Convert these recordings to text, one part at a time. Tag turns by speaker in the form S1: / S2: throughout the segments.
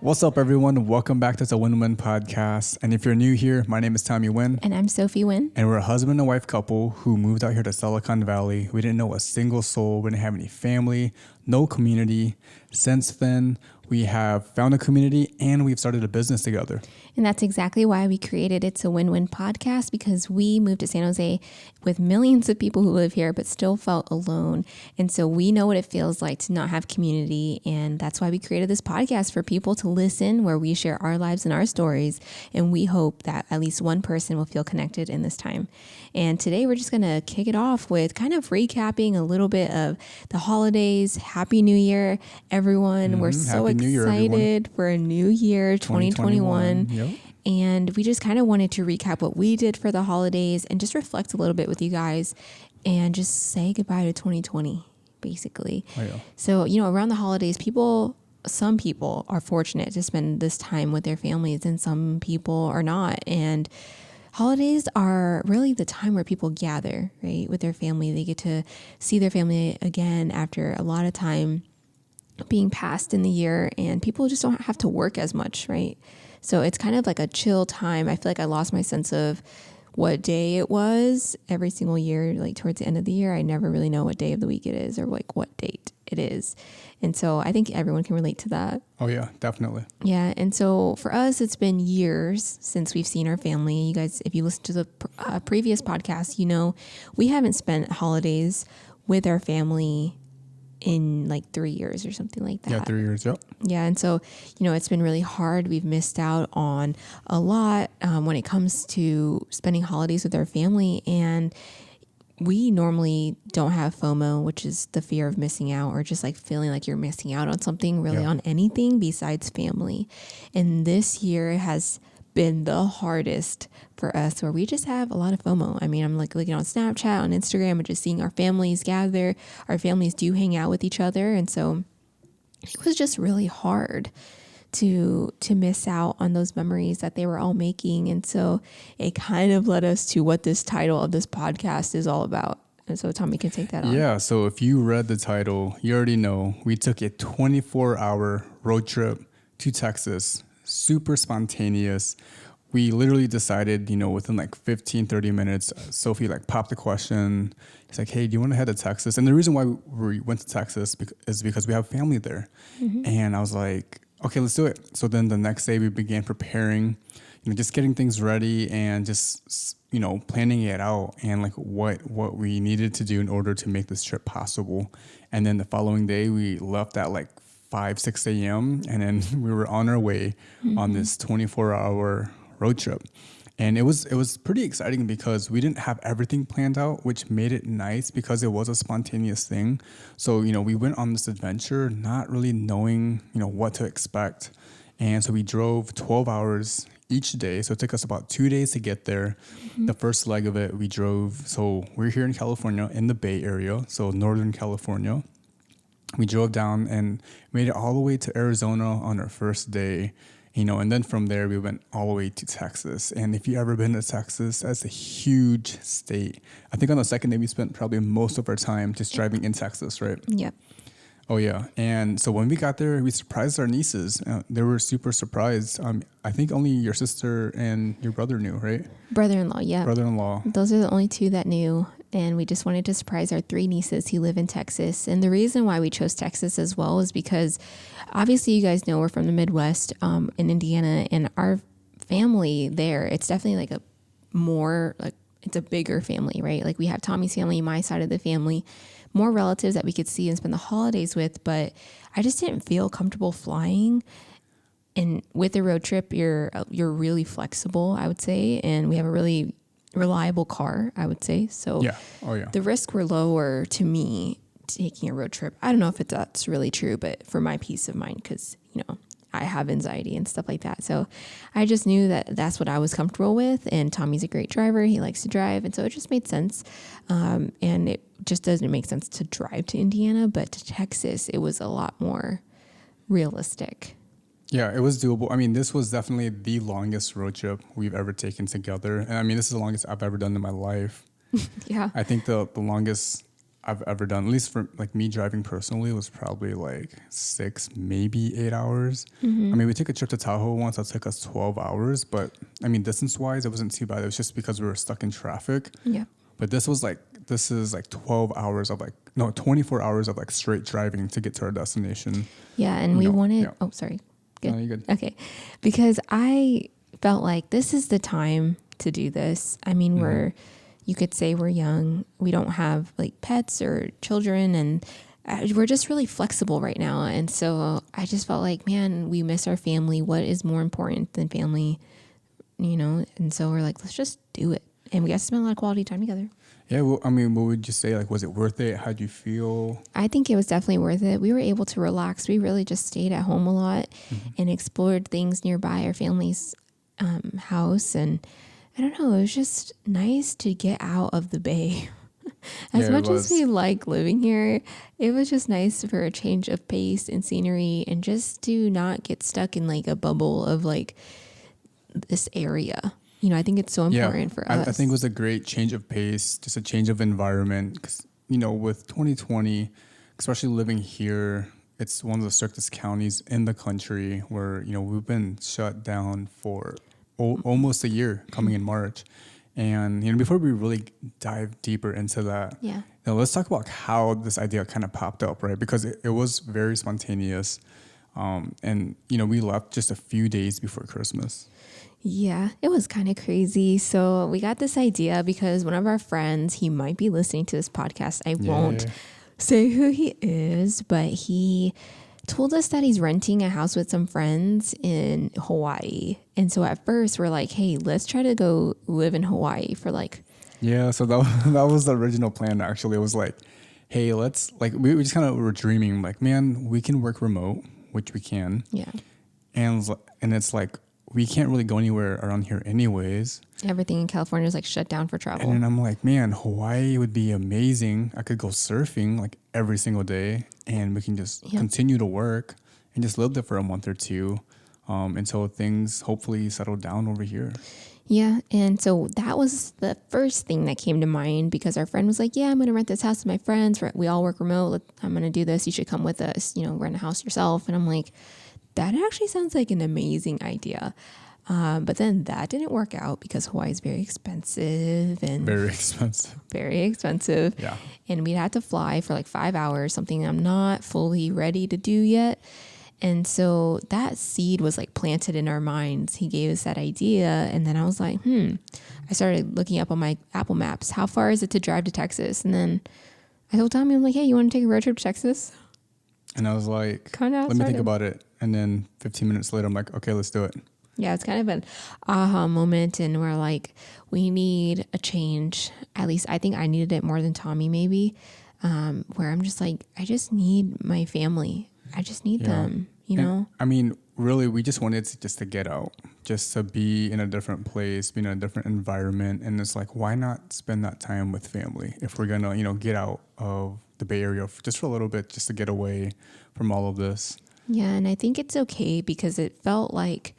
S1: What's up, everyone? Welcome back to the Win Win Podcast. And if you're new here, my name is Tommy Win.
S2: And I'm Sophie Win.
S1: And we're a husband and wife couple who moved out here to Silicon Valley. We didn't know a single soul. We didn't have any family, no community. Since then, we have found a community and we've started a business together.
S2: And that's exactly why we created It's a Win-Win Podcast, because we moved to San Jose with millions of people who live here, but still felt alone. And so we know what it feels like to not have community. And that's why we created this podcast for people to listen, where we share our lives and our stories. And we hope that at least one person will feel connected in this time. And today we're just going to kick it off with kind of recapping a little bit of the holidays. Happy New Year, everyone. We're so excited for a new year, 2021.
S1: Yep.
S2: And we just kind of wanted to recap what we did for the holidays and just reflect a little bit with you guys and just say goodbye to 2020, basically.
S1: Oh, yeah.
S2: So, around the holidays, some people are fortunate to spend this time with their families and some people are not. And holidays are really the time where people gather, right, with their family. They get to see their family again after a lot of time being passed in the year, and people just don't have to work as much, right? So it's kind of like a chill time. I feel like I lost my sense of what day it was every single year. Like towards the end of the year, I never really know what day of the week it is or like what date it is. And so I think everyone can relate to that.
S1: Oh, yeah, definitely.
S2: Yeah. And so for us, it's been years since we've seen our family. You guys, if you listen to the previous podcast, we haven't spent holidays with our family in like 3 years or something like that.
S1: Yeah, 3 years, yep.
S2: Yeah, and so, it's been really hard. We've missed out on a lot when it comes to spending holidays with our family. And we normally don't have FOMO, which is the fear of missing out or just like feeling like you're missing out on something, really on anything besides family. And this year has been the hardest for us, where we just have a lot of FOMO. I mean, I'm like looking on Snapchat, on Instagram, and just seeing our families gather. Our families do hang out with each other. And so it was just really hard to miss out on those memories that they were all making. And so it kind of led us to what this title of this podcast is all about. And so Tommy can take that on.
S1: Yeah, so if you read the title, you already know we took a 24-hour road trip to Texas. Super spontaneous. We literally decided, within like 15, 30 minutes, Sophie popped the question. He's like, hey, do you want to head to Texas? And the reason why we went to Texas is because we have family there. Mm-hmm. And I was like, okay, let's do it. So then the next day we began preparing, just getting things ready and just, planning it out and like what we needed to do in order to make this trip possible. And then the following day we left at 5, 6 a.m. and then we were on our way on this 24-hour road trip. And it was pretty exciting because we didn't have everything planned out, which made it nice because it was a spontaneous thing. So, we went on this adventure not really knowing, what to expect. And so we drove 12 hours each day. So it took us about 2 days to get there. Mm-hmm. The first leg of it, we drove. So we're here in California, in the Bay Area, so Northern California. We drove down and made it all the way to Arizona on our first day, and then from there we went all the way to Texas. And if you've ever been to Texas, that's a huge state. I think on the second day we spent probably most of our time just driving in Texas, right?
S2: Yep.
S1: Oh, yeah. And so when we got there, we surprised our nieces. They were super surprised. I think only your sister and your brother knew, right?
S2: Brother-in-law, yeah.
S1: Brother-in-law.
S2: Those are the only two that knew. And we just wanted to surprise our 3 nieces who live in Texas. And the reason why we chose Texas as well is because obviously you guys know we're from the Midwest in Indiana, and our family there, it's definitely it's a bigger family, right? Like we have Tommy's family, my side of the family, more relatives that we could see and spend the holidays with. But I just didn't feel comfortable flying. And with a road trip, you're really flexible, I would say. And we have a really reliable car, I would say. So
S1: yeah. Oh, yeah.
S2: The risks were lower to me taking a road trip. I don't know if that's really true, but for my peace of mind, because, I have anxiety and stuff like that. So I just knew that that's what I was comfortable with. And Tommy's a great driver. He likes to drive. And so it just made sense. And it just doesn't make sense to drive to Indiana, but to Texas, it was a lot more realistic.
S1: Yeah, it was doable. I mean, this was definitely the longest road trip we've ever taken together. And I mean, this is the longest I've ever done in my life.
S2: Yeah.
S1: I think the longest I've ever done. At least for like me driving personally, was probably like 6, maybe 8 hours. I mean, we took a trip to Tahoe once. That took us 12 hours. But I mean, distance wise, it wasn't too bad. It was just because we were stuck in traffic.
S2: Yeah.
S1: But this is like 12 hours of like, no, 24 hours of like straight driving to get to our destination.
S2: Yeah. And we wanted, oh, sorry. Good.
S1: No, you're good.
S2: Okay. Because I felt like this is the time to do this. I mean, you could say we're young. We don't have like pets or children, and we're just really flexible right now. And so I just felt like, man, we miss our family. What is more important than family? And so we're like, let's just do it. And we got to spend a lot of quality time together.
S1: Yeah, well, I mean, what would you say? Like, was it worth it? How'd you feel?
S2: I think it was definitely worth it. We were able to relax. We really just stayed at home a lot and explored things nearby our family's house. And I don't know, it was just nice to get out of the Bay. As much as we like living here, it was just nice for a change of pace and scenery and just to not get stuck in like a bubble of like this area. I think it's so important for us.
S1: I think it was a great change of pace, just a change of environment. Because, with 2020, especially living here, it's one of the strictest counties in the country where, we've been shut down for almost a year coming in March. And, before we really dive deeper into that, let's talk about how this idea kind of popped up, right? Because it was very spontaneous. And, we left just a few days before Christmas.
S2: Yeah, it was kind of crazy. So we got this idea because one of our friends, he might be listening to this podcast. I won't say who he is, but he told us that he's renting a house with some friends in Hawaii. And so at first we're like, hey, let's try to go live in Hawaii for like...
S1: Yeah, so that was the original plan, actually. It was like, hey, let's like, we just kind of were dreaming like, man, we can work remote, which we can.
S2: Yeah.
S1: And it's like, we can't really go anywhere around here anyways.
S2: Everything in California is like shut down for travel.
S1: And then I'm like, man, Hawaii would be amazing. I could go surfing like every single day and we can just continue to work and just live there for a month or two until things hopefully settle down over here.
S2: Yeah. And so that was the first thing that came to mind because our friend was like, yeah, I'm going to rent this house with my friends. We all work remote. I'm going to do this. You should come with us, rent a house yourself. And I'm like, that actually sounds like an amazing idea. But then that didn't work out because Hawaii is very expensive.
S1: Very expensive.
S2: Very expensive.
S1: Yeah.
S2: And we'd have to fly for like 5 hours, something I'm not fully ready to do yet. And so that seed was like planted in our minds. He gave us that idea. And then I was like, I started looking up on my Apple Maps. How far is it to drive to Texas? And then I told Tommy, I'm like, hey, you want to take a road trip to Texas?
S1: And I was like, let me think about it. And then 15 minutes later, I'm like, okay, let's do it.
S2: Yeah, it's kind of an aha moment. And we're like, we need a change. At least I think I needed it more than Tommy maybe, where I'm just like, I just need my family. I just need them, know?
S1: I mean, really, we just wanted to get out, just to be in a different place, be in a different environment. And it's like, why not spend that time with family if we're going to, get out of the Bay Area just for a little bit, just to get away from all of this.
S2: Yeah, and I think it's okay because it felt like,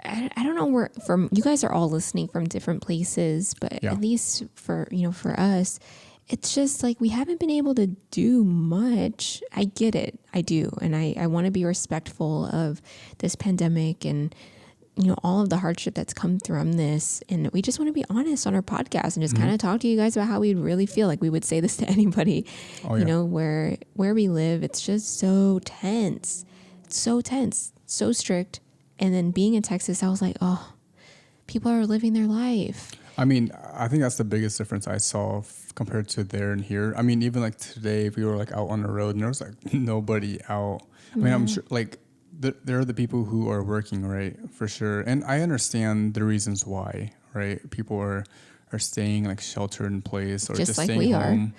S2: I don't know where, from you guys are all listening from different places, but at least for us, it's just like we haven't been able to do much. I get it. I do. And I want to be respectful of this pandemic and, all of the hardship that's come from this. And we just want to be honest on our podcast and just kind of talk to you guys about how we really feel. Like we would say this to anybody, where we live, it's just so tense. It's so tense, so strict. And then being in Texas, I was like, oh, people are living their life.
S1: I mean, I think that's the biggest difference I saw compared to there and here. I mean, even like today, if we were like out on the road and there was like nobody out. I mean, I'm sure like there are the people who are working, right? For sure. And I understand the reasons why, right? People are staying like sheltered in place or just like staying home.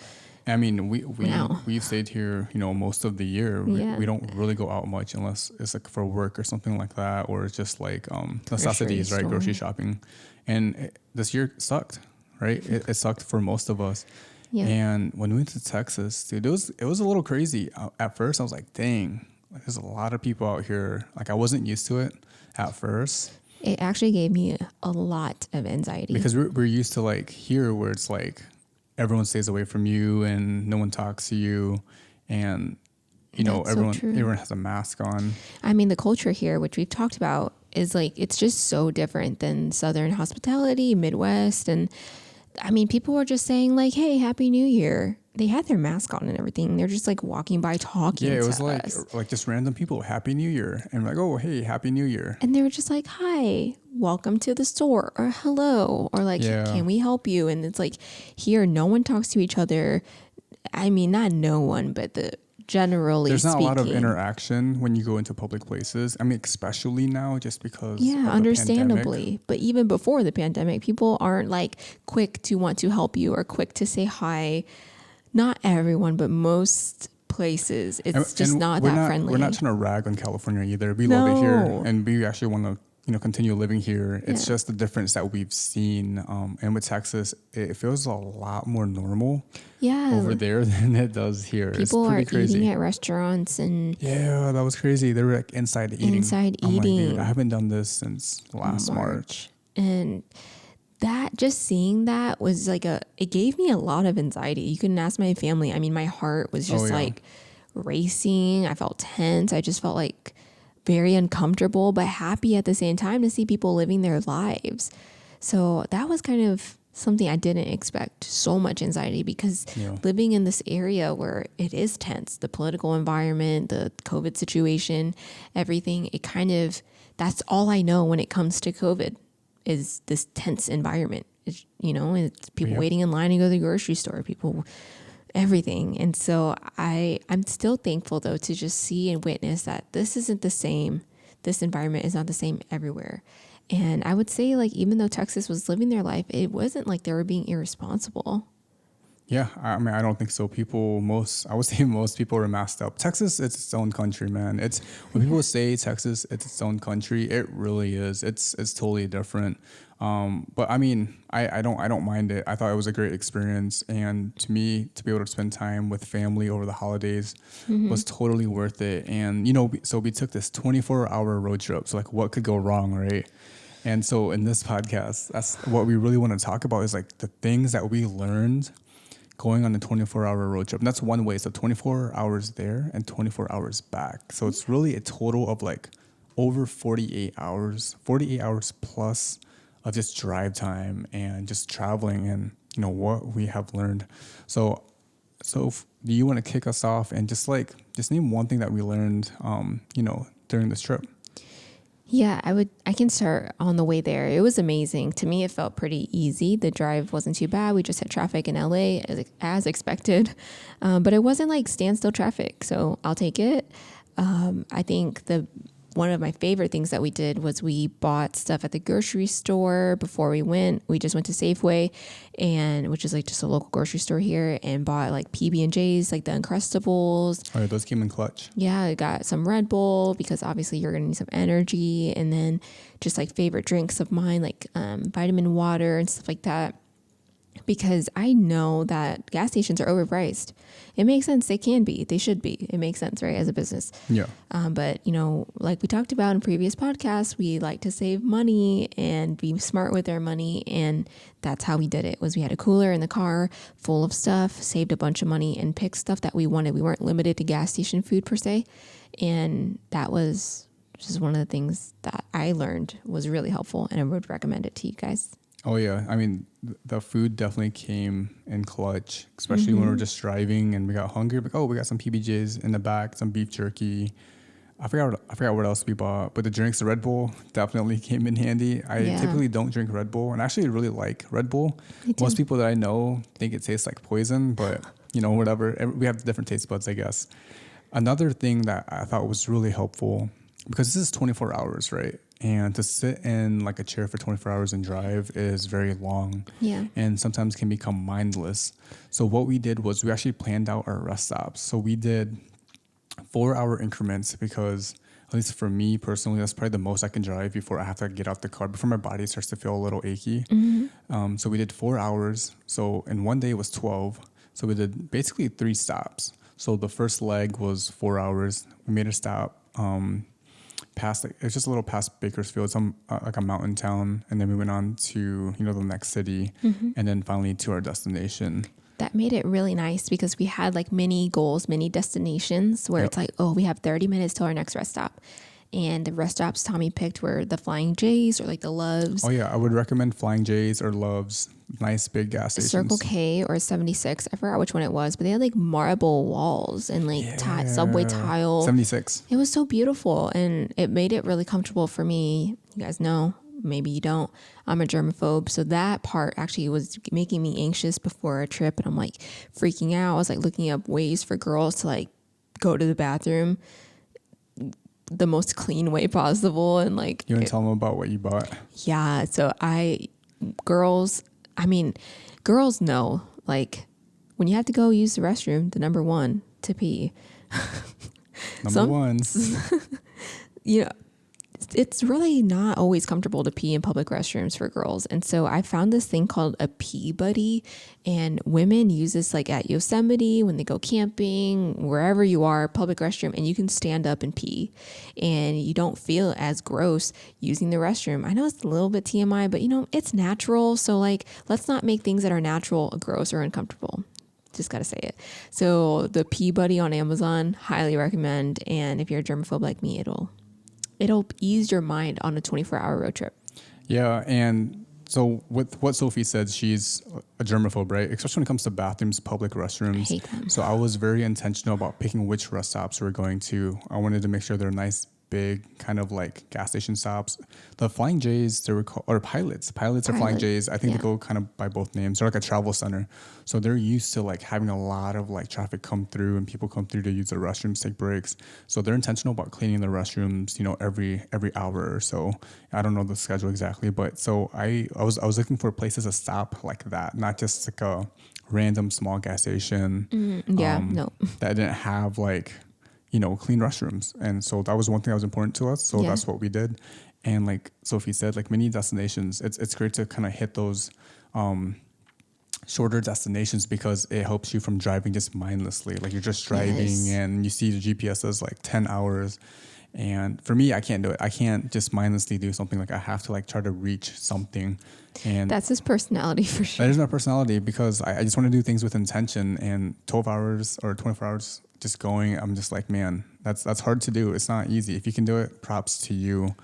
S1: I mean, we've stayed here, most of the year. We don't really go out much unless it's like for work or something like that, or it's just like necessities, right? Grocery shopping. And this year sucked, right? It sucked for most of us. Yeah. And when we went to Texas, dude, it was a little crazy. At first, I was like, dang, there's a lot of people out here. Like I wasn't used to it at first.
S2: It actually gave me a lot of anxiety
S1: because we're used to like here where it's like everyone stays away from you and no one talks to you, and
S2: That's so true.
S1: everyone has a mask on.
S2: I mean, the culture here, which we've talked about, is like, it's just so different than Southern hospitality, Midwest. And I mean, people were just saying like, hey, Happy New Year. They had their mask on and everything. They're just like walking by talking
S1: Yeah, it
S2: to
S1: was
S2: us.
S1: like just random people, Happy New Year, and like, oh hey, Happy New Year.
S2: And they were just like, hi, welcome to the store, or hello, or like,
S1: Yeah.
S2: can we help you? And it's like, here, no one talks to each other. I mean, not no one, but generally
S1: There's not
S2: speaking,
S1: a lot of interaction when you go into public places. I mean, especially now, just because of the
S2: understandably.
S1: pandemic.
S2: But even before the pandemic, people aren't like quick to want to help you or quick to say hi. Not everyone, but most places, it's just not that friendly.
S1: We're not trying to rag on California either. We love it here,
S2: No.
S1: and we actually want to continue living here. It's
S2: Yeah.
S1: just the difference that we've seen. And with Texas, it feels a lot more normal
S2: Yeah.
S1: over there than it does here.
S2: People
S1: it's
S2: are
S1: pretty crazy.
S2: eating at restaurants and
S1: Yeah, that was crazy. They were like inside eating.
S2: Inside
S1: I'm like, dude,
S2: eating.
S1: I haven't done this since last March.
S2: And that, just seeing that was like it gave me a lot of anxiety. You couldn't ask my family. I mean, my heart was just
S1: yeah.
S2: like racing. I felt tense. I just felt like very uncomfortable, but happy at the same time to see people living their lives. So that was kind of something I didn't expect, so much anxiety, because living in this area where it is tense, the political environment, the COVID situation, everything, that's all I know when it comes to COVID is this tense environment. It's people waiting in line to go to the grocery store, everything. And so I'm still thankful though to just see and witness that this isn't the same. This environment is not the same everywhere. And I would say, like, even though Texas was living their life, it wasn't like they were being irresponsible.
S1: Yeah, I mean, I don't think so. I would say most people are masked up. Texas, it's its own country, man. It's when people say Texas, it's its own country. It really is. It's totally different. But I mean, I don't mind it. I thought it was a great experience, and to me, to be able to spend time with family over the holidays was totally worth it. And so we took this 24-hour road trip. So like, what could go wrong, right? And so in this podcast, that's what we really want to talk about, is like the things that we learned going on a 24-hour road trip. And that's one way. So 24 hours there and 24 hours back. So it's really a total of like over 48 hours plus of just drive time and just traveling, and what we have learned. So do you want to kick us off and just name one thing that we learned during this trip?
S2: Yeah, I can start on the way there. It was amazing. To me, it felt pretty easy. The drive wasn't too bad. We just had traffic in LA as expected. But it wasn't like standstill traffic, so I'll take it. I think one of my favorite things that we did was we bought stuff at the grocery store before we went. We just went to Safeway, which is like just a local grocery store here, and bought like PB&Js, like the Uncrustables.
S1: Oh yeah, those came in clutch.
S2: Yeah, I got some Red Bull because obviously you're going to need some energy, and then just like favorite drinks of mine, like vitamin water and stuff like that. Because I know that gas stations are overpriced. It makes sense. They can be. They should be. It makes sense, right, as a business.
S1: Yeah.
S2: But, like we talked about in previous podcasts, we like to save money and be smart with our money. And that's how we did it. Was we had a cooler in the car full of stuff, saved a bunch of money, and picked stuff that we wanted. We weren't limited to gas station food per se. And that was just one of the things that I learned was really helpful. And I would recommend it to you guys.
S1: Oh yeah, I mean the food definitely came in clutch, especially when we were just driving and we got hungry. Like, we got some PBJs in the back, some beef jerky. I forgot what else we bought, but the drinks, the Red Bull, definitely came in handy. I typically don't drink Red Bull, and actually really like Red Bull. Most people that I know think it tastes like poison, but whatever. We have different taste buds, I guess. Another thing that I thought was really helpful, because this is 24 hours, right? And to sit in like a chair for 24 hours and drive is very long.
S2: Yeah.
S1: And sometimes can become mindless. So what we did was we actually planned out our rest stops. So we did 4-hour increments, because at least for me personally, that's probably the most I can drive before I have to get out the car, before my body starts to feel a little achy. So we did 4 hours. So in one day it was 12. So we did basically 3 stops. So the first leg was 4 hours. We made a stop. It's just a little past Bakersfield, some like a mountain town, and then we went on to the next city, and then finally to our destination.
S2: that made it really nice because we had like many goals, many destinations where it's like, oh, we have 30 minutes till our next rest stop. And the rest stops Tommy picked were the Flying J's or like the Loves.
S1: Oh yeah, I would recommend Flying J's or Loves. Nice big gas stations.
S2: Circle K or 76. I forgot which one it was, but they had like marble walls and like subway tile.
S1: 76.
S2: It was so beautiful and it made it really comfortable for me. You guys know, maybe you don't. I'm a germaphobe. So that part actually was making me anxious before a trip. And I'm like freaking out. I was like looking up ways for girls to like go to the bathroom the most clean way possible. And like,
S1: you want to tell them about what you bought?
S2: Yeah. So girls know, like when you have to go use the restroom, the number one to pee.
S1: Number one.
S2: You know, it's really not always comfortable to pee in public restrooms for girls. And so I found this thing called a pee buddy, and women use this like at Yosemite when they go camping, wherever you are, public restroom, and you can stand up and pee and you don't feel as gross using the restroom. I know it's a little bit TMI, but you know, it's natural. So like, let's not make things that are natural gross or uncomfortable. Just got to say it. So the pee buddy on Amazon, highly recommend. And if you're a germaphobe like me, it'll ease your mind on a 24-hour road trip.
S1: Yeah, and so with what Sophie said, she's a germaphobe, right? Especially when it comes to bathrooms, public restrooms.
S2: I hate them.
S1: So I was very intentional about picking which rest stops we're going to. I wanted to make sure they're nice, big, kind of like gas station stops. The Flying J's, they were called, or Pilots. Pilots are Flying J's. I think they go kind of by both names. They're like a travel center. So they're used to like having a lot of like traffic come through and people come through to use the restrooms, take breaks. So they're intentional about cleaning the restrooms, you know, every hour or so. I don't know the schedule exactly, but so I was looking for places to stop like that, not just like a random small gas station. That didn't have like, you know, clean restrooms. And so that was one thing that was important to us. So that's what we did. And like Sophie said, like many destinations, it's great to kind of hit those shorter destinations because it helps you from driving just mindlessly. Like you're just driving and you see the GPS says like 10 hours. And for me, I can't do it. I can't just mindlessly do something. Like I have to like try to reach something. And
S2: that's his personality for sure.
S1: That is my personality because I just want to do things with intention. And 12 hours or 24 hours just going, I'm just like, man, that's hard to do. It's not easy. If you can do it, props to you.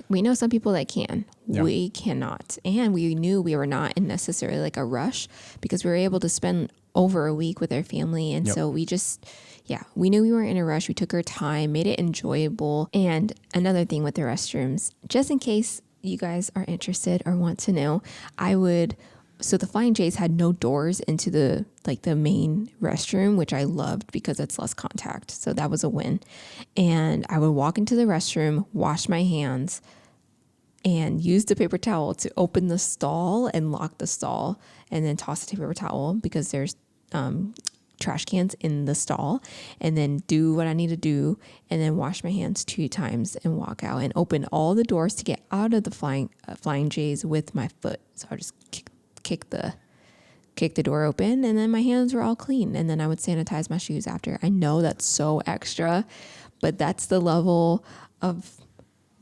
S2: We know some people that can. Yeah. We cannot. And we knew we were not in necessarily like a rush because we were able to spend over a week with our family. And so we just, we knew we weren't in a rush. We took our time, made it enjoyable. And another thing with the restrooms, just in case you guys are interested or want to know, so the Flying J's had no doors into the main restroom, which I loved because it's less contact. So that was a win. And I would walk into the restroom, wash my hands, and use the paper towel to open the stall and lock the stall, and then toss the paper towel because there's trash cans in the stall, and then do what I need to do, and then wash my hands 2 times and walk out and open all the doors to get out of the Flying J's with my foot. So I just kick the door open, and then my hands were all clean, and then I would sanitize my shoes after. I know that's so extra, but that's the level of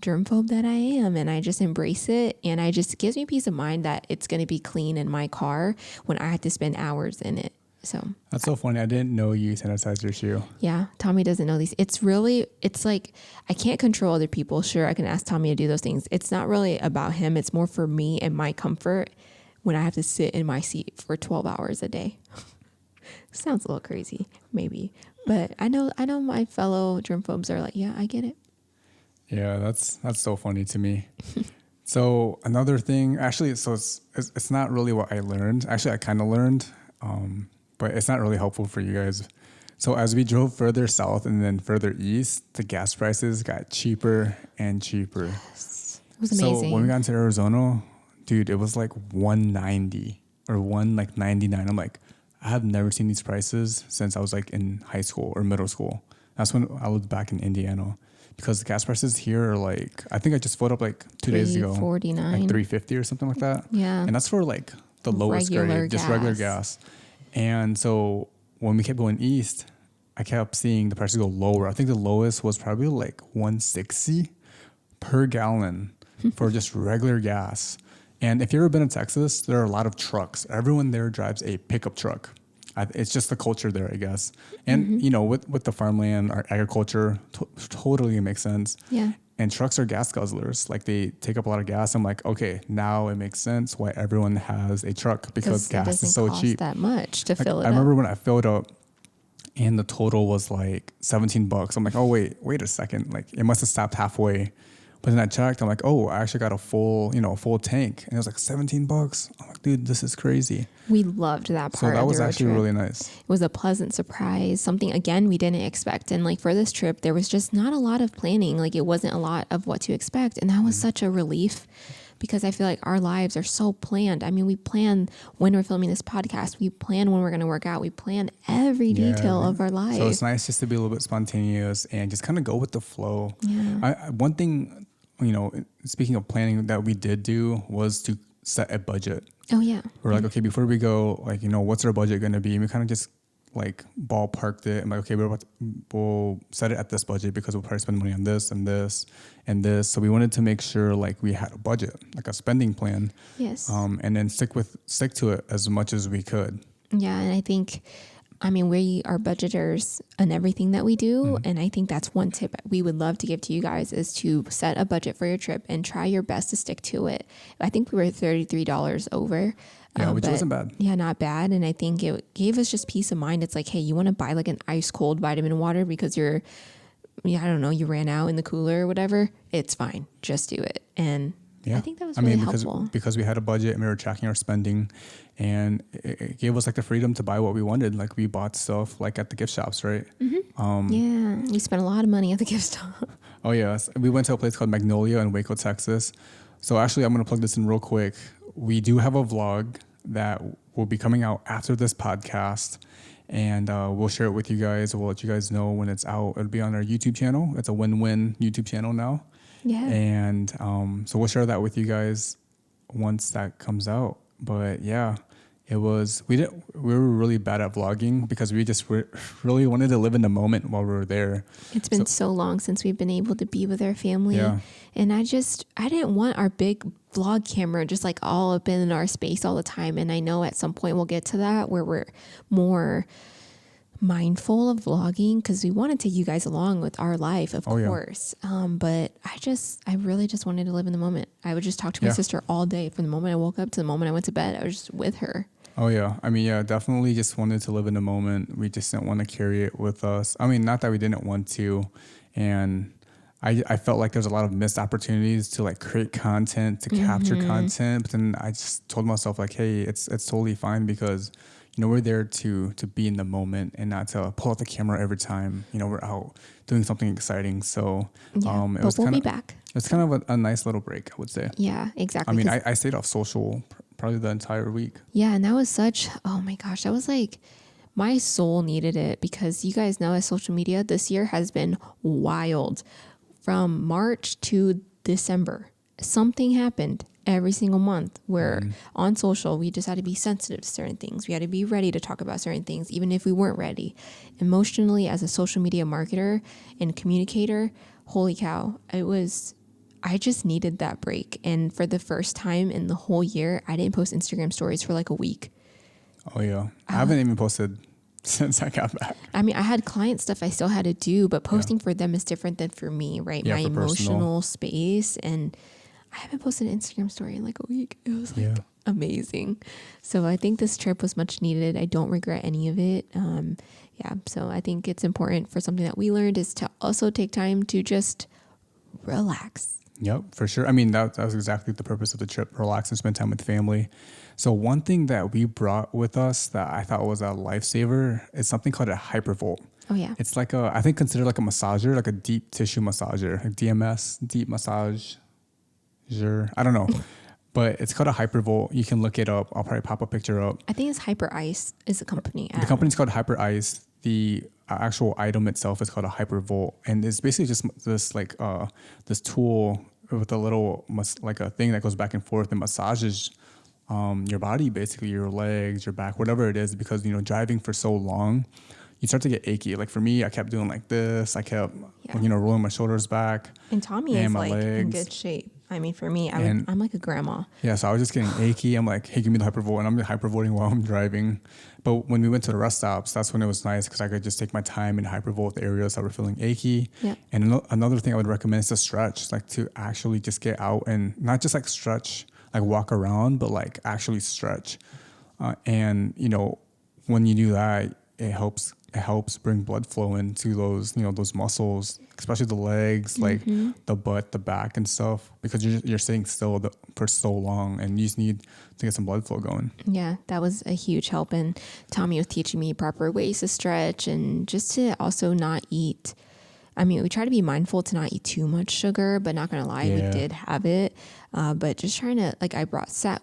S2: germphobe that I am, and I just embrace it, and it gives me peace of mind that it's going to be clean in my car when I have to spend hours in it. So
S1: that's so funny. I didn't know you sanitized your shoe.
S2: Yeah, Tommy doesn't know these. It's like I can't control other people. Sure, I can ask Tommy to do those things. It's not really about him. It's more for me and my comfort when I have to sit in my seat for 12 hours a day. Sounds a little crazy, maybe. But I know my fellow germphobes are like, yeah, I get it.
S1: Yeah, that's so funny to me. So another thing, actually, so it's not really what I learned. Actually, I kind of learned, but it's not really helpful for you guys. So as we drove further south and then further east, the gas prices got cheaper and cheaper.
S2: Yes. It was amazing.
S1: So when we got into Arizona, dude, it was like $1.90 or $1.99. I'm like, I have never seen these prices since I was like in high school or middle school. That's when I lived back in Indiana, because the gas prices here are like, I think I just filled up like 2 days ago,
S2: $3.49,
S1: like $3.50 or something like that.
S2: Yeah,
S1: and that's for like the lowest grade, just regular gas. And so when we kept going east, I kept seeing the prices go lower. I think the lowest was probably like $1.60 per gallon for just regular gas. And if you've ever been to Texas, there are a lot of trucks. Everyone there drives a pickup truck. It's just the culture there, I guess. And, you know, with the farmland, our agriculture totally makes sense.
S2: Yeah.
S1: And trucks are gas guzzlers. Like they take up a lot of gas. I'm like, okay, now it makes sense why everyone has a truck because gas is so cheap.
S2: That much to
S1: Like,
S2: fill it
S1: I remember
S2: up.
S1: when I filled up and the total was like $17. I'm like, oh, wait a second. Like it must have stopped halfway. But then I checked. I'm like, oh, I actually got a full tank. And it was like $17. I'm like, dude, this is crazy.
S2: We loved that part.
S1: So that
S2: of
S1: was
S2: the road
S1: actually
S2: trip.
S1: really nice.
S2: It was a pleasant surprise, something again we didn't expect. And like for this trip, there was just not a lot of planning. Like it wasn't a lot of what to expect. And that was such a relief because I feel like our lives are so planned. I mean, we plan when we're filming this podcast, we plan when we're going to work out, we plan every detail of our life.
S1: So it's nice just to be a little bit spontaneous and just kind of go with the flow.
S2: Yeah.
S1: One thing, you know, speaking of planning that we did do was to set a budget.
S2: Oh yeah.
S1: We're like, okay, before we go, like, you know, what's our budget going to be? And we kind of just like ballparked it. I'm like, okay, we'll set it at this budget because we'll probably spend money on this and this and this. So we wanted to make sure like we had a budget, like a spending plan.
S2: Yes.
S1: And then stick to it as much as we could.
S2: Yeah. And I think, I mean, we are budgeters in everything that we do. And I think that's one tip we would love to give to you guys is to set a budget for your trip and try your best to stick to it. I think we were $33 over.
S1: Yeah, which wasn't bad.
S2: Yeah, not bad. And I think it gave us just peace of mind. It's like, hey, you want to buy like an ice cold vitamin water because I don't know, you ran out in the cooler or whatever. It's fine. Just do it. And
S1: yeah.
S2: I think that was really helpful.
S1: Because we had a budget and we were tracking our spending and it gave us like the freedom to buy what we wanted. Like we bought stuff like at the gift shops, right?
S2: Yeah, we spent a lot of money at the gift shop.
S1: Oh yeah. We went to a place called Magnolia in Waco, Texas. So actually I'm going to plug this in real quick. We do have a vlog that will be coming out after this podcast and we'll share it with you guys. We'll let you guys know when it's out. It'll be on our YouTube channel. It's a win-win YouTube channel now.
S2: Yeah.
S1: And so we'll share that with you guys once that comes out. But yeah, we were really bad at vlogging because we just really wanted to live in the moment while we were there.
S2: It's been so long since we've been able to be with our family.
S1: Yeah.
S2: And I didn't want our big vlog camera just like all up in our space all the time. And I know at some point we'll get to that where we're more mindful of vlogging because we want to take you guys along with our life, of course. But I really just wanted to live in the moment. I would just talk to my sister all day from the moment I woke up to the moment I went to bed. I was just with her.
S1: Oh yeah. I mean, yeah, definitely just wanted to live in the moment. We just didn't want to carry it with us. I mean, not that we didn't want to. And I felt like there's a lot of missed opportunities to like create content, to capture content. But then I just told myself like, hey, it's totally fine because you know, we're there to be in the moment and not to pull out the camera every time, you know, we're out doing something exciting. So
S2: but we'll be back.
S1: It's kind of a nice little break, I would say.
S2: Yeah, exactly.
S1: I mean, I stayed off social probably the entire week.
S2: Yeah, and that was oh my gosh, that was like, my soul needed it because you guys know as social media, this year has been wild. From March to December, something happened every single month where on social, we just had to be sensitive to certain things. We had to be ready to talk about certain things, even if we weren't ready. Emotionally, as a social media marketer and communicator, holy cow, I just needed that break. And for the first time in the whole year, I didn't post Instagram stories for like a week.
S1: Oh yeah. I haven't even posted since I got back.
S2: I mean, I had client stuff I still had to do, but posting for them is different than for me, right?
S1: Yeah,
S2: my
S1: for
S2: emotional
S1: personal
S2: space. And I haven't posted an Instagram story in like a week. It was like amazing. So I think this trip was much needed. I don't regret any of it. So I think it's important for something that we learned is to also take time to just relax.
S1: Yep, for sure. I mean, that was exactly the purpose of the trip, relax and spend time with family. So one thing that we brought with us that I thought was a lifesaver is something called a hypervolt.
S2: Oh, yeah.
S1: It's like I think considered like a massager, like a deep tissue massager, like DMS, deep massage. I don't know. But it's called a hypervolt. You can look it up. I'll probably pop a picture up.
S2: I think it's Hyper Ice is the company.
S1: The company's called Hyper Ice. The actual item itself is called a hypervolt. And it's basically just this tool with a little, like a thing that goes back and forth and massages your body, basically your legs, your back, whatever it is, because, you know, driving for so long, you start to get achy. Like for me, I kept doing like this. I kept, rolling my shoulders back.
S2: And Tommy is like in good shape. I mean, for me, I'm like a grandma.
S1: Yeah, so I was just getting achy. I'm like, hey, give me the hypervolt. And I'm hypervolting while I'm driving. But when we went to the rest stops, that's when it was nice because I could just take my time and hypervolt the areas that were feeling achy.
S2: Yeah.
S1: And another thing I would recommend is to stretch, like to actually just get out and not just like stretch, like walk around, but like actually stretch. And, when you do that, it helps bring blood flow into those muscles, especially the legs, like the butt, the back and stuff, because you're sitting still for so long and you just need to get some blood flow going.
S2: Yeah, that was a huge help. And Tommy was teaching me proper ways to stretch and just to also not eat. I mean, we try to be mindful to not eat too much sugar, but not going to lie, we did have it. But just trying to, like,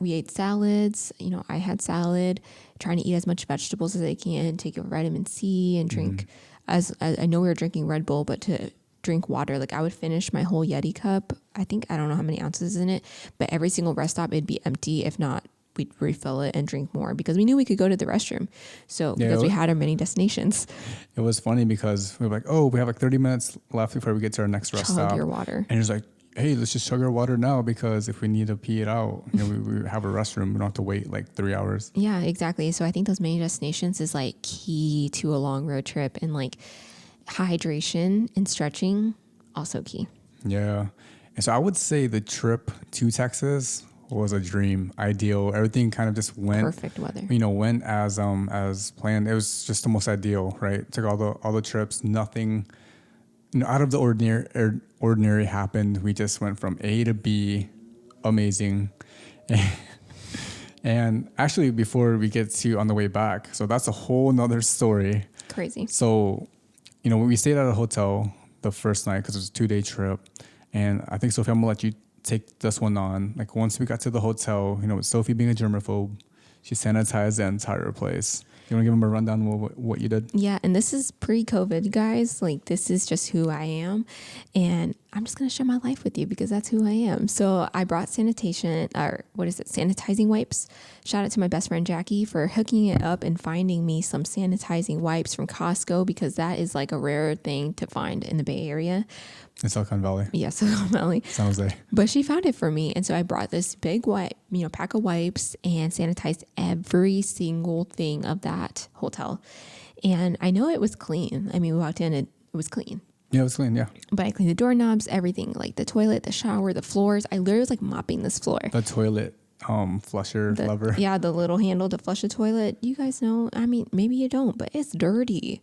S2: we ate salads, I had salad, trying to eat as much vegetables as I can, take your vitamin C and drink, as I know we were drinking Red Bull, but to drink water. Like I would finish my whole Yeti cup. I don't know how many ounces in it, but every single rest stop, it'd be empty. If not, we'd refill it and drink more because we knew we could go to the restroom. So because we had our many destinations.
S1: It was funny because we were like, oh, we have like 30 minutes left before we get to our next rest stop.
S2: Chug your water.
S1: And he's like, hey, let's just chug our water now because if we need to pee it out, we have a restroom. We don't have to wait like 3 hours.
S2: Yeah, exactly. So I think those many destinations is like key to a long road trip, and like hydration and stretching also key.
S1: Yeah. And so I would say the trip to Texas was a dream, ideal. Everything kind of just went
S2: perfect weather.
S1: Went as planned. It was just the most ideal, right? Took all the trips. Nothing out of the ordinary happened. We just went from A to B. Amazing. And actually, before we get to on the way back, so that's a whole nother story.
S2: Crazy.
S1: So, we stayed at a hotel the first night because it was a 2-day trip, and I think Sophie, I'm gonna let you take this one on. Like once we got to the hotel, with Sophie being a germaphobe, she sanitized the entire place. You want to give them a rundown of what you did?
S2: Yeah, and this is pre-COVID, guys. Like this is just who I am, and I'm just gonna share my life with you because that's who I am. So I brought sanitizing wipes. Shout out to my best friend Jackie for hooking it up and finding me some sanitizing wipes from Costco because that is like a rare thing to find in the Bay Area.
S1: In Silicon Valley.
S2: Yeah, Silicon Valley.
S1: San Jose.
S2: But she found it for me. And so I brought this big pack of wipes and sanitized every single thing of that hotel. And I know it was clean. I mean, we walked in and it was clean.
S1: Yeah, it was clean, yeah.
S2: But I cleaned the doorknobs, everything, like the toilet, the shower, the floors. I literally was like mopping this floor.
S1: The toilet flusher lever.
S2: Yeah, the little handle to flush the toilet. You guys know, I mean, maybe you don't, but it's dirty.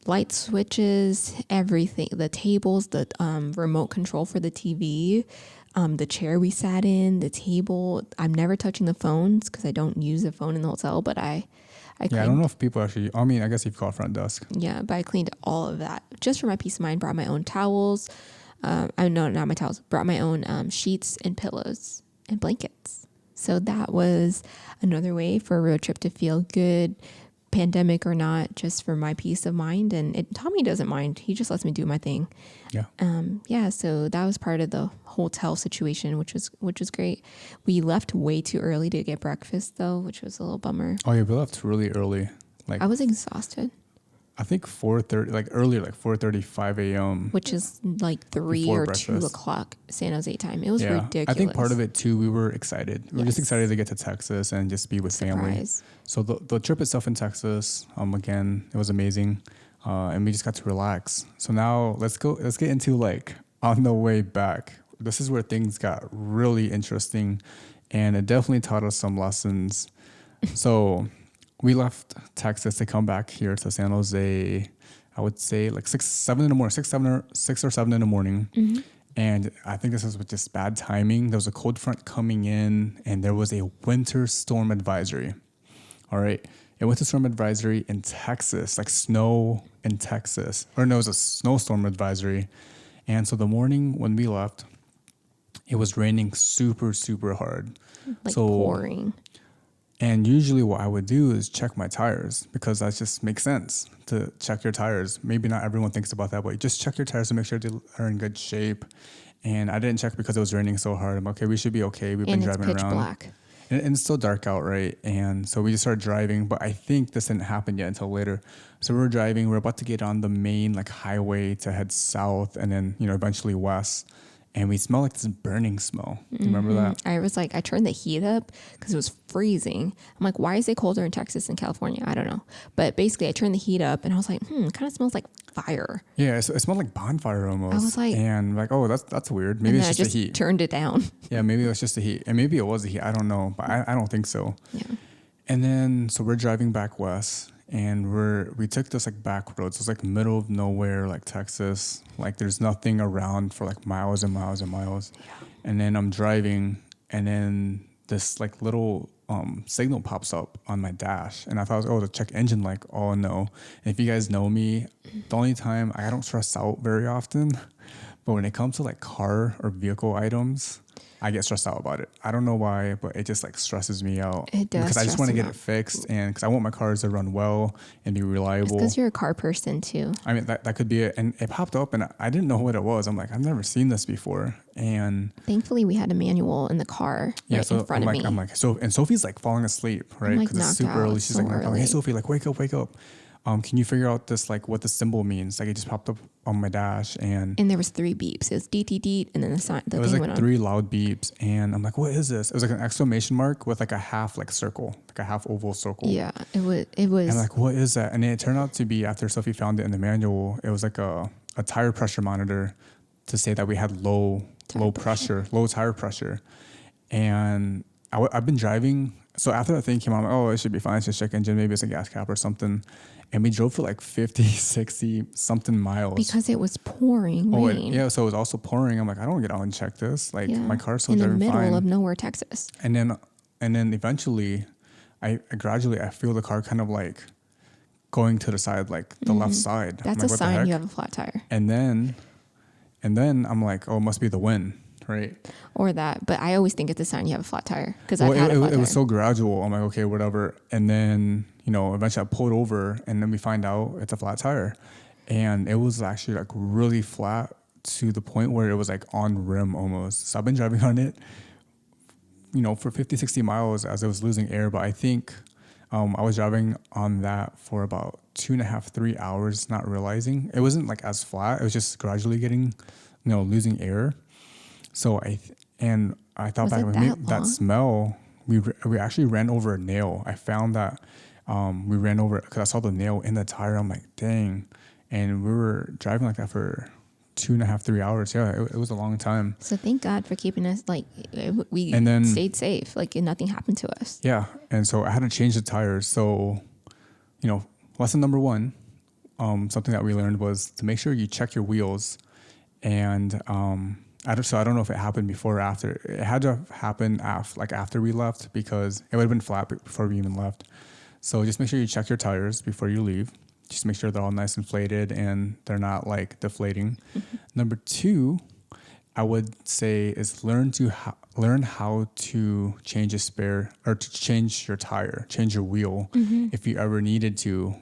S2: Light switches, everything, the tables, the remote control for the TV, the chair we sat in, the table. I'm never touching the phones because I don't use the phone in the hotel, but I cleaned.
S1: I don't know if people actually, I guess you've called front desk.
S2: Yeah, but I cleaned all of that just for my peace of mind. Brought my own towels. Not my towels. Brought my own sheets and pillows and blankets. So that was another way for a road trip to feel good, pandemic or not, just for my peace of mind. And Tommy doesn't mind. He just lets me do my thing.
S1: Yeah.
S2: So that was part of the hotel situation, which was great. We left way too early to get breakfast though, which was a little bummer.
S1: Oh yeah, we left really early. Like
S2: I was exhausted.
S1: I think 4:30, like earlier, like 4:35 a.m.
S2: Which is like 3 or breakfast. 2 o'clock San Jose time. It was ridiculous.
S1: I think part of it too, we were excited. We were just excited to get to Texas and just be with family. So the trip itself in Texas, again, it was amazing. And we just got to relax. So now let's get into like on the way back. This is where things got really interesting, and it definitely taught us some lessons. So we left Texas to come back here to San Jose, I would say like 6 or 7 in the morning. Mm-hmm. And I think this was with just bad timing. There was a cold front coming in and there was a winter storm advisory. All right. A winter storm advisory in Texas, like snow in Texas. Or no, it was a snowstorm advisory. And so the morning when we left, it was raining super, super hard.
S2: Like pouring.
S1: And usually what I would do is check my tires because that just makes sense to check your tires. Maybe not everyone thinks about that, but just check your tires to make sure they are in good shape. And I didn't check because it was raining so hard. I'm okay, we should be okay. We've been driving around. And it's pitch black. And it's still dark out, right? And so we just started driving, but I think this didn't happen yet until later. So we were driving, we're about to get on the main like highway to head south and then, eventually west. and we smelled like this burning smell. Do you remember that?
S2: I was like, I turned the heat up because it was freezing. I'm like, why is it colder in Texas than California? I don't know. But basically, I turned the heat up and I was like, it kind of smells like fire.
S1: Yeah, it smelled like bonfire almost.
S2: I was like,
S1: and like, oh, that's weird. Maybe it's just the heat.
S2: Turned it down.
S1: Yeah, maybe it was just the heat, and maybe it was the heat. I don't know, but I don't think so.
S2: Yeah.
S1: And then so we're driving back west, and we took this like back roads. It's like middle of nowhere, like Texas. Like there's nothing around for like miles and miles and miles.
S2: Yeah.
S1: And then I'm driving, and then this like little signal pops up on my dash, and I thought, the check engine light. Oh no! And if you guys know me, the only time I don't stress out very often, but when it comes to like car or vehicle items, I get stressed out about it. I don't know why, but it just like stresses me out.
S2: It does.
S1: Because I just want to get it fixed, and because I want my cars to run well and be reliable.
S2: Because you're a car person too.
S1: I mean, that could be it. And it popped up, and I didn't know what it was. I'm like, I've never seen this before. And
S2: thankfully, we had a manual in the car in front of me.
S1: I'm like, and Sophie's like falling asleep, right? Because it's super early. She's like, hey, Sophie, like, wake up. Can you figure out this, like what the symbol means? Like it just popped up on my dash, and
S2: there was 3 beeps. It was deet, deet, deet, and then the sign.
S1: It was like 3 loud beeps, and I'm like, what is this? It was like an exclamation mark with like a half like circle, like a half oval circle.
S2: Yeah, it was.
S1: And I'm like, what is that? And it turned out to be, after Sophie found it in the manual, it was like a tire pressure monitor to say that we had low tire pressure. And I've been driving. So after that thing came out, I'm like, it should be fine. It's just check engine. Maybe it's a gas cap or something. And we drove for like 50, 60 something miles.
S2: Because it was pouring rain.
S1: So it was also pouring. I'm like, I don't want to get out and check this. Like my car's still
S2: driving fine. In the middle
S1: of
S2: nowhere, Texas.
S1: And then eventually, I feel the car kind of like going to the side, like the left side.
S2: That's
S1: like,
S2: a sign you have a flat tire.
S1: And then I'm like, it must be the wind. Right.
S2: Or that. But I always think it's a sign you have a flat tire. Because I've had a flat tire.
S1: It was so gradual. I'm like, okay, whatever. And then, eventually I pulled over, and then we find out it's a flat tire. And it was actually like really flat to the point where it was like on rim almost. So I've been driving on it, for 50, 60 miles as I was losing air. But I think I was driving on that for about 2.5, 3 hours, not realizing. It wasn't like as flat. It was just gradually getting, losing air. So I thought back, that smell, we actually ran over a nail. I found that we ran over it because I saw the nail in the tire. I'm like, dang. And we were driving like that for 2.5, 3 hours. Yeah, it was a long time.
S2: So thank God for keeping us, like, we stayed safe. Like nothing happened to us.
S1: Yeah. And so I had to change the tires. So, lesson number 1, something that we learned was to make sure you check your wheels. And I don't know if it happened before or after. It had to happen after we left, because it would have been flat before we even left. So just make sure you check your tires before you leave. Just make sure they're all nice inflated and they're not like deflating. Mm-hmm. Number 2, I would say, is learn how to change a spare, or to change your tire, change your wheel, if you ever needed to.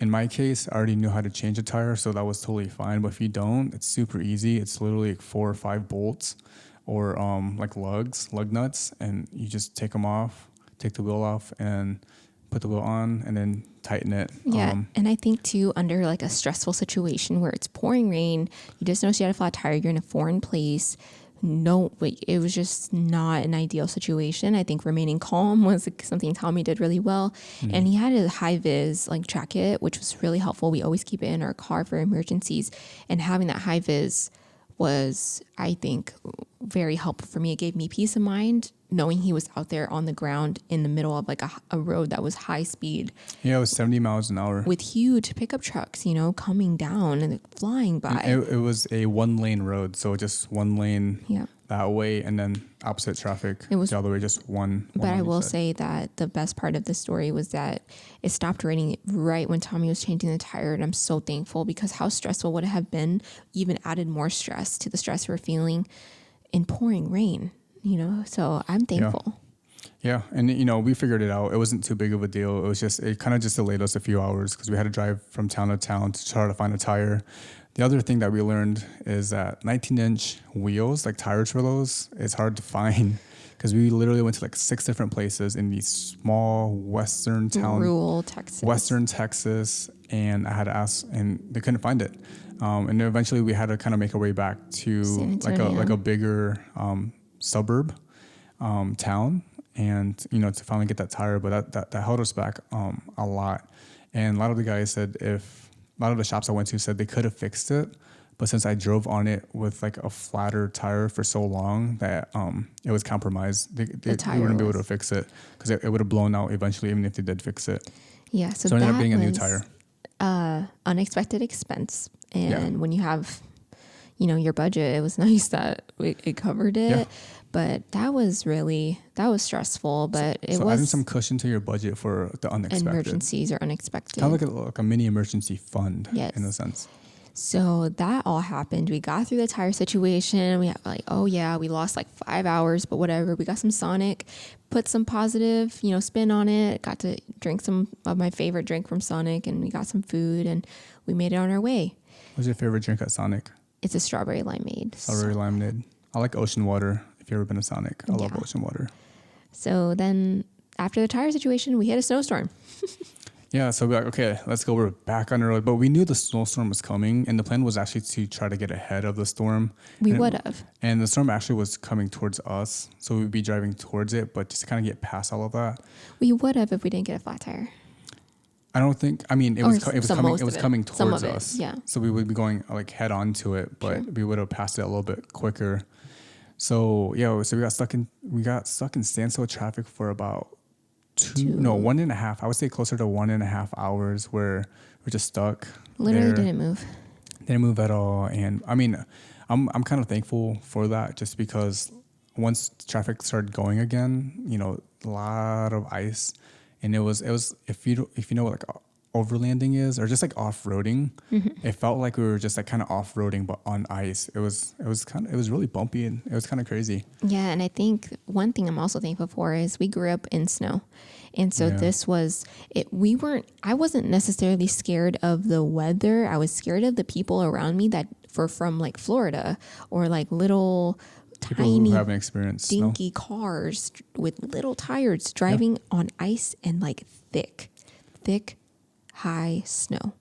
S1: In my case, I already knew how to change a tire, so that was totally fine. But if you don't, it's super easy. It's literally like 4 or 5 bolts, or like lug nuts, and you just take them off, take the wheel off, and put the wheel on, and then tighten it.
S2: Yeah, and I think too, under like a stressful situation where it's pouring rain, you just noticed you had a flat tire, you're in a foreign place. It was just not an ideal situation. I think remaining calm was something Tommy did really well. Mm-hmm. And he had a high vis like jacket, which was really helpful. We always keep it in our car for emergencies. And having that high vis was, I think, very helpful for me. It gave me peace of mind knowing he was out there on the ground in the middle of like a road that was high speed.
S1: Yeah, it was 70 miles an hour.
S2: With huge pickup trucks, coming down and flying by.
S1: It was a 1-lane road, so just 1 lane that way, and then opposite traffic the other way, just one.
S2: But I will say that the best part of the story was that it stopped raining right when Tommy was changing the tire, and I'm so thankful, because how stressful would it have been, even added more stress to the stress we're feeling in pouring rain. So I'm thankful.
S1: Yeah. And, we figured it out. It wasn't too big of a deal. It kind of just delayed us a few hours because we had to drive from town to town to try to find a tire. The other thing that we learned is that 19-inch wheels, like tires for those, it's hard to find. because we literally went to like 6 different places in these small western town,
S2: rural Texas,
S1: western Texas, and I had to ask, and they couldn't find it. And then eventually we had to kind of make our way back to like a bigger suburb town, and to finally get that tire. But that held us back a lot. And a lot of the guys said a lot of the shops I went to said they could have fixed it, but since I drove on it with like a flatter tire for so long that it was compromised, they wouldn't be able to fix it because it would have blown out eventually, even if they did fix it.
S2: Yeah, so
S1: I ended
S2: that
S1: up getting a new
S2: was
S1: tire.
S2: Unexpected expense, and when you have, your budget, it was nice that it covered it. Yeah. But that was stressful. But it was
S1: adding some cushion to your budget for the unexpected,
S2: emergencies or unexpected,
S1: kind of like a mini emergency fund,
S2: yes,
S1: in a sense.
S2: So that all happened. We got through the tire situation. We have we lost like 5 hours, but whatever. We got some Sonic, put some positive, spin on it. Got to drink some of my favorite drink from Sonic, and we got some food, and we made it on our way.
S1: What's your favorite drink at Sonic?
S2: It's a strawberry limeade.
S1: Strawberry limeade. I like ocean water. If you've ever been to Sonic, I love ocean water.
S2: So then after the tire situation, we hit a snowstorm.
S1: Yeah, so we're like, okay, let's go. We're back on the road. But we knew the snowstorm was coming, and the plan was actually to try to get ahead of the storm.
S2: We would have.
S1: And the storm actually was coming towards us, so we'd be driving towards it, but just to kind of get past all of that.
S2: We would have if we didn't get a flat tire.
S1: I don't think, it was coming towards us.
S2: Yeah.
S1: So we would be going like head on to it, but we would have passed it a little bit quicker. So we got stuck in standstill traffic for about 1.5. I would say closer to 1.5 hours where we're just stuck.
S2: Literally didn't move.
S1: Didn't move at all. And I'm kind of thankful for that, just because once traffic started going again, a lot of ice, and it was if you know what like overlanding is, or just like off-roading, it felt like we were just like kind of off-roading but on ice. It was really bumpy, and it was kind of crazy.
S2: Yeah, and I think one thing I'm also thankful for is we grew up in snow. And so this was it. I wasn't necessarily scared of the weather. I was scared of the people around me that were from like Florida, or like little
S1: people
S2: tiny
S1: who haven't experienced
S2: dinky cars with little tires driving on ice and like thick high snow.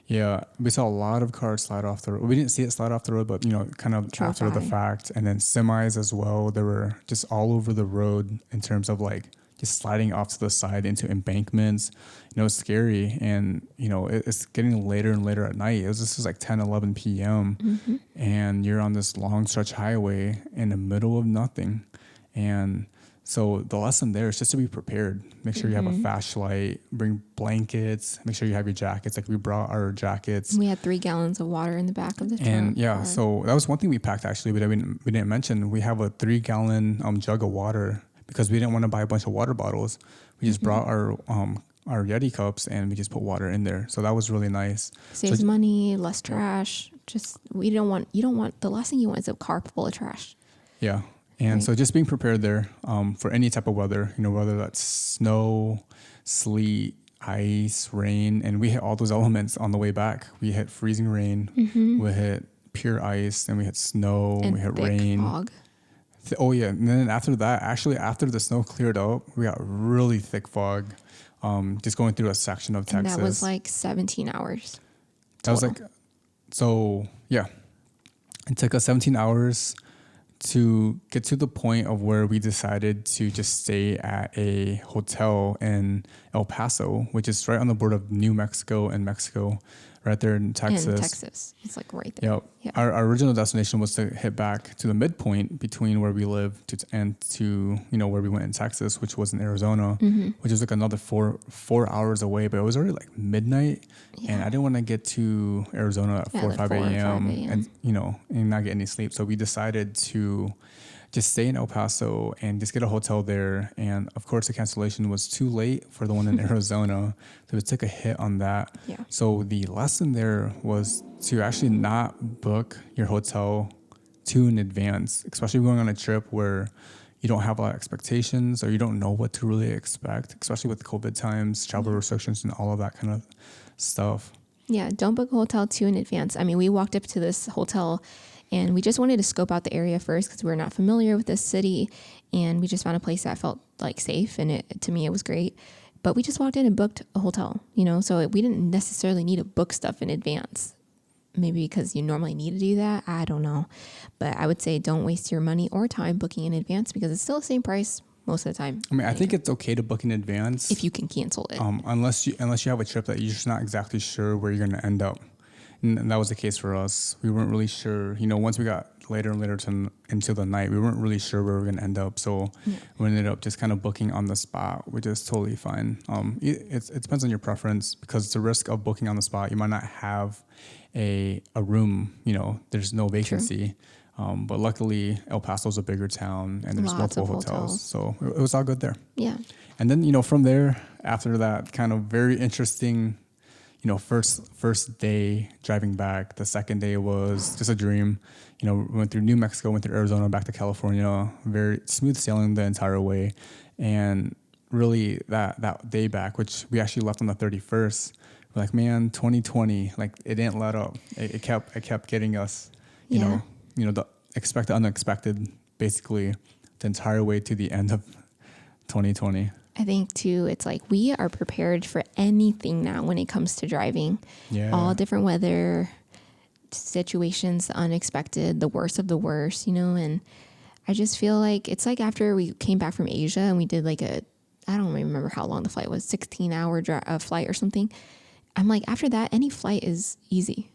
S1: Yeah, we saw a lot of cars slide off the road. We didn't see it slide off the road, but kind of after the fact. And then semis as well. They were just all over the road in terms of like just sliding off to the side into embankments. It's scary, and it's getting later and later at night. This was like 10, 11 p.m. And you're on this long stretch highway in the middle of nothing. And so the lesson there is just to be prepared. Make sure you have a flashlight, bring blankets, make sure you have your jackets. Like we brought our jackets.
S2: We had 3 gallons of water in the back of the truck.
S1: And so that was one thing we packed actually, but we didn't mention. We have a 3-gallon jug of water because we didn't want to buy a bunch of water bottles. We just brought our Yeti cups, and we just put water in there. So that was really nice.
S2: Saves money, less trash. You don't want the last thing you want is a car full of trash.
S1: Yeah. And so just being prepared there for any type of weather, whether that's snow, sleet, ice, rain, and we hit all those elements on the way back. We hit freezing rain, we hit pure ice, and we hit snow, and we hit rain.
S2: Fog.
S1: And then after that, actually after the snow cleared up, we got really thick fog, just going through a section of Texas.
S2: And that was like 17 hours.
S1: That was like, it took us 17 hours to get to the point of where we decided to just stay at a hotel in El Paso, which is right on the border of New Mexico and Mexico, right there in Texas.
S2: It's like right there.
S1: Yep. Yeah. Our original destination was to hit back to the midpoint between where we live and to where we went in Texas, which was in Arizona, which was like another four hours away. But it was already like midnight, and I didn't want to get to Arizona at 4 or 5 a.m. and and not get any sleep. So we decided to just stay in El Paso and just get a hotel there. And of course, the cancellation was too late for the one in Arizona. So we took a hit on that.
S2: Yeah.
S1: So the lesson there was to actually not book your hotel too in advance, especially going on a trip where you don't have a lot of expectations or you don't know what to really expect, especially with COVID times, travel restrictions, and all of that kind of stuff.
S2: Yeah, don't book a hotel too in advance. I mean, we walked up to this hotel and we just wanted to scope out the area first because we're not familiar with this city. And we just found a place that felt like safe. And to me, it was great. But we just walked in and booked a hotel, so we didn't necessarily need to book stuff in advance. Maybe because you normally need to do that. I don't know. But I would say don't waste your money or time booking in advance because it's still the same price most of the time.
S1: I mean, I think it's okay to book in advance
S2: if you can cancel it.
S1: Unless you have a trip that you're just not exactly sure where you're going to end up. And that was the case for us. We weren't really sure. Once we got later and later into the night, we weren't really sure where we were going to end up. So we ended up just kind of booking on the spot, which is totally fine. It depends on your preference because it's a risk of booking on the spot. You might not have a room. There's no vacancy. But luckily, El Paso's a bigger town and there's multiple hotels. So it was all good there.
S2: Yeah.
S1: And then, from there, after that kind of very interesting first day driving back, the second day was just a dream. We went through New Mexico, went through Arizona, back to California, very smooth sailing the entire way. And really that day back, which we actually left on the 31st, we're like, man, 2020, like it didn't let up. It kept getting us, the expected, unexpected, basically the entire way to the end of 2020.
S2: I think too, it's like we are prepared for anything now when it comes to driving.
S1: Yeah.
S2: All different weather situations, the unexpected, the worst of the worst, and I just feel like it's like after we came back from Asia and we did like I don't remember how long the flight was, 16-hour flight or something. I'm like, after that, any flight is easy.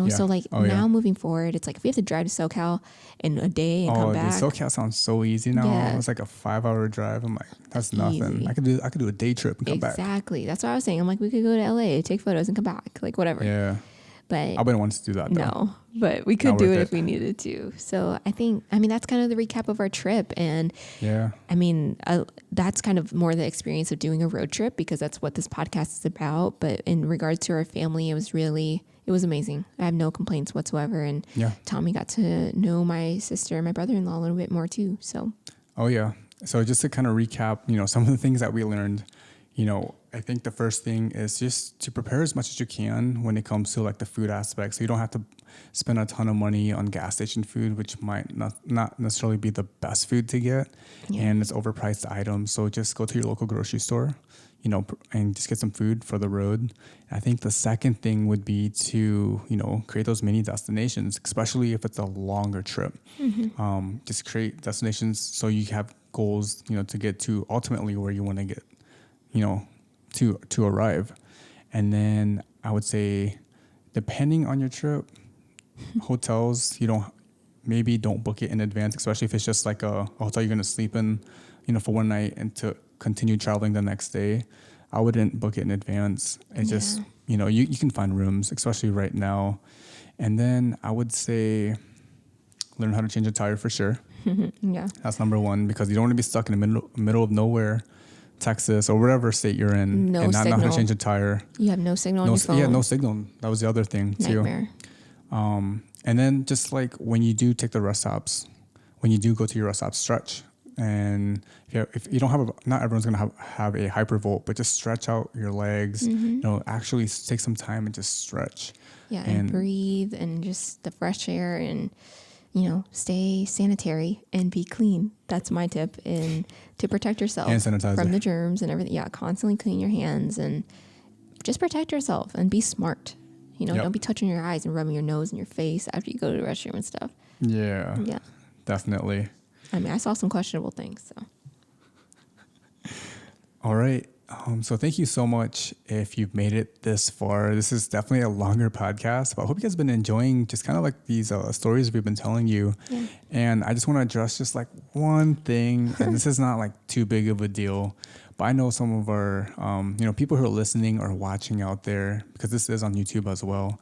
S2: So like now moving forward, it's like if we have to drive to SoCal in a day and come back.
S1: SoCal sounds so easy now.
S2: Yeah.
S1: It's like a 5-hour drive. I'm like, that's nothing.
S2: Easy.
S1: I could do a day trip and come back.
S2: Exactly. That's what I was saying. I'm like, we could go to LA, take photos and come back, like whatever.
S1: Yeah.
S2: But
S1: I wouldn't want to do that though.
S2: No, but we could do it if we needed to. So I mean, that's kind of the recap of our trip. And
S1: yeah,
S2: I mean, that's kind of more the experience of doing a road trip because that's what this podcast is about. But in regards to our family, it was amazing. I have no complaints whatsoever. And Tommy got to know my sister and my brother-in-law a little bit more too. So.
S1: Oh yeah. So just to kind of recap, some of the things that we learned, I think the first thing is just to prepare as much as you can when it comes to like the food aspect. So you don't have to spend a ton of money on gas station food, which might not necessarily be the best food to get. Yeah. And it's overpriced items. So just go to your local grocery store, and just get some food for the road. I think the second thing would be to, create those mini destinations, especially if it's a longer trip. Mm-hmm. Just create destinations so you have goals, to get to ultimately where you want to get, to arrive. And then I would say, depending on your trip, hotels, maybe don't book it in advance, especially if it's just like a hotel you're going to sleep in, for one night and to continue traveling the next day. I wouldn't book it in advance. It's just, you can find rooms, especially right now. And then I would say learn how to change a tire for sure.
S2: Yeah.
S1: That's number one, because you don't want to be stuck in the middle of nowhere, Texas or wherever state you're in, and not know how to change a tire.
S2: You have no signal on your phone.
S1: Yeah, no signal. That was the other thing too.
S2: Nightmare.
S1: And then just like when you do take the rest stops, when you do go to your rest stops, stretch. And if you don't have not everyone's going to have a hypervolt, but just stretch out your legs, actually take some time and just stretch.
S2: Yeah. And breathe and just the fresh air and, stay sanitary and be clean. That's my tip. And to protect yourself from the germs and everything. Yeah. Constantly clean your hands and just protect yourself and be smart. Don't be touching your eyes and rubbing your nose and your face after you go to the restroom and stuff.
S1: Yeah.
S2: Yeah.
S1: Definitely.
S2: I mean, I saw some questionable things. So.
S1: All right. So thank you so much if you've made it this far. This is definitely a longer podcast, but I hope you guys have been enjoying just kind of like these stories we've been telling you. Yeah. And I just want to address just like one thing, and this is not like too big of a deal, but I know some of our, people who are listening or watching out there, because this is on YouTube as well.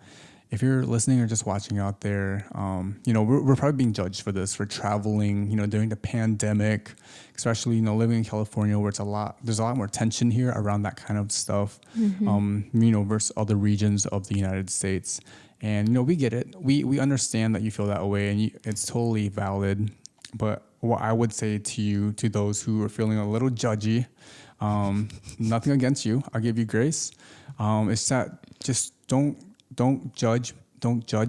S1: If you're listening or just watching out there, we're probably being judged for this, for traveling, during the pandemic, especially, living in California where there's a lot more tension here around that kind of stuff, versus other regions of the United States. And, we get it. We understand that you feel that way, and it's totally valid. But what I would say to those who are feeling a little judgy, nothing against you, I'll give you grace. It's that just don't don't judge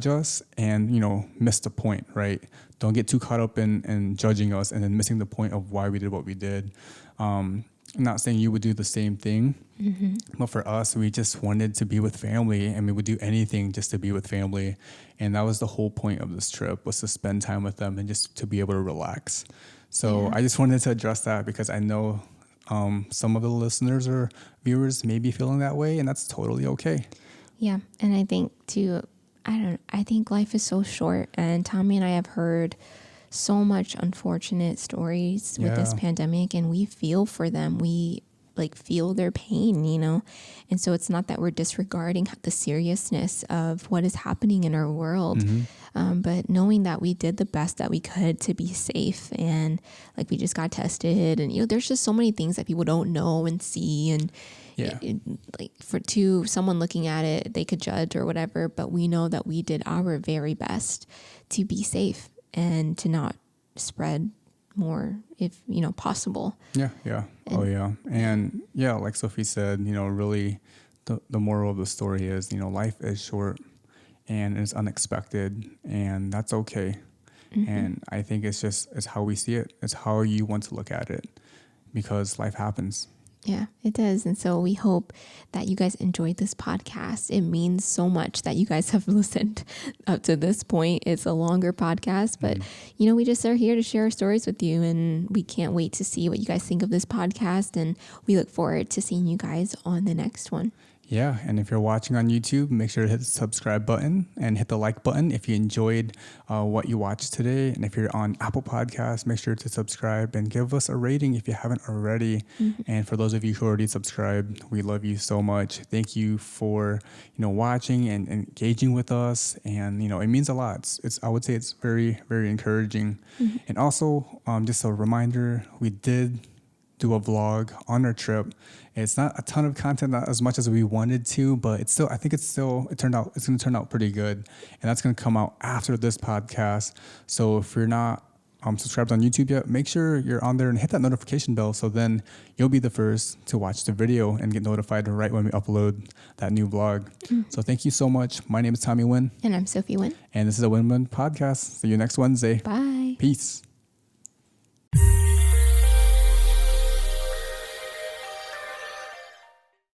S1: us and, miss the point, right? Don't get too caught up in judging us and then missing the point of why we did what we did. I'm not saying you would do the same thing, but for us, we just wanted to be with family, and we would do anything just to be with family. And that was the whole point of this trip, was to spend time with them and just to be able to relax. So
S2: Yeah.
S1: I just wanted to address that because I know some of the listeners or viewers may be feeling that way, and that's totally okay.
S2: Yeah. And I think too, I think life is so short, and Tommy and I have heard so much unfortunate stories with this
S1: Yeah.
S2: pandemic, and we feel for them. We like feel their pain, And so it's not that we're disregarding the seriousness of what is happening in our world, but knowing that we did the best that we could to be safe, and like we just got tested, and there's just so many things that people don't know and see, and
S1: Yeah.
S2: like to someone looking at it, they could judge or whatever, but we know that we did our very best to be safe and to not spread more if possible.
S1: Yeah, yeah. Oh, yeah. And yeah, like Sophie said, really the moral of the story is, life is short and it's unexpected, and that's okay. And I think it's how we see it. It's how you want to look at it, because life happens.
S2: Yeah, it does. And so we hope that you guys enjoyed this podcast. It means so much that you guys have listened up to this point. It's a longer podcast, but we just are here to share our stories with you, and we can't wait to see what you guys think of this podcast, and we look forward to seeing you guys on the next one.
S1: Yeah, and if you're watching on YouTube, make sure to hit the subscribe button and hit the like button if you enjoyed what you watched today. And if you're on Apple Podcasts, make sure to subscribe and give us a rating if you haven't already. And for those of you who already subscribed, we love you so much. Thank you for watching and engaging with us, and it means a lot. I would say it's very, very encouraging. And also, just a reminder, we did do a vlog on our trip. It's not a ton of content, not as much as we wanted to, but it's going to turn out pretty good. And that's going to come out after this podcast. So if you're not subscribed on YouTube yet, make sure you're on there and hit that notification bell, so then you'll be the first to watch the video and get notified right when we upload that new vlog. So thank you so much. My name is Tommy Nguyen.
S2: And I'm Sophie Nguyen.
S1: And this is A Win-Win Podcast. See you next Wednesday.
S2: Bye.
S1: Peace.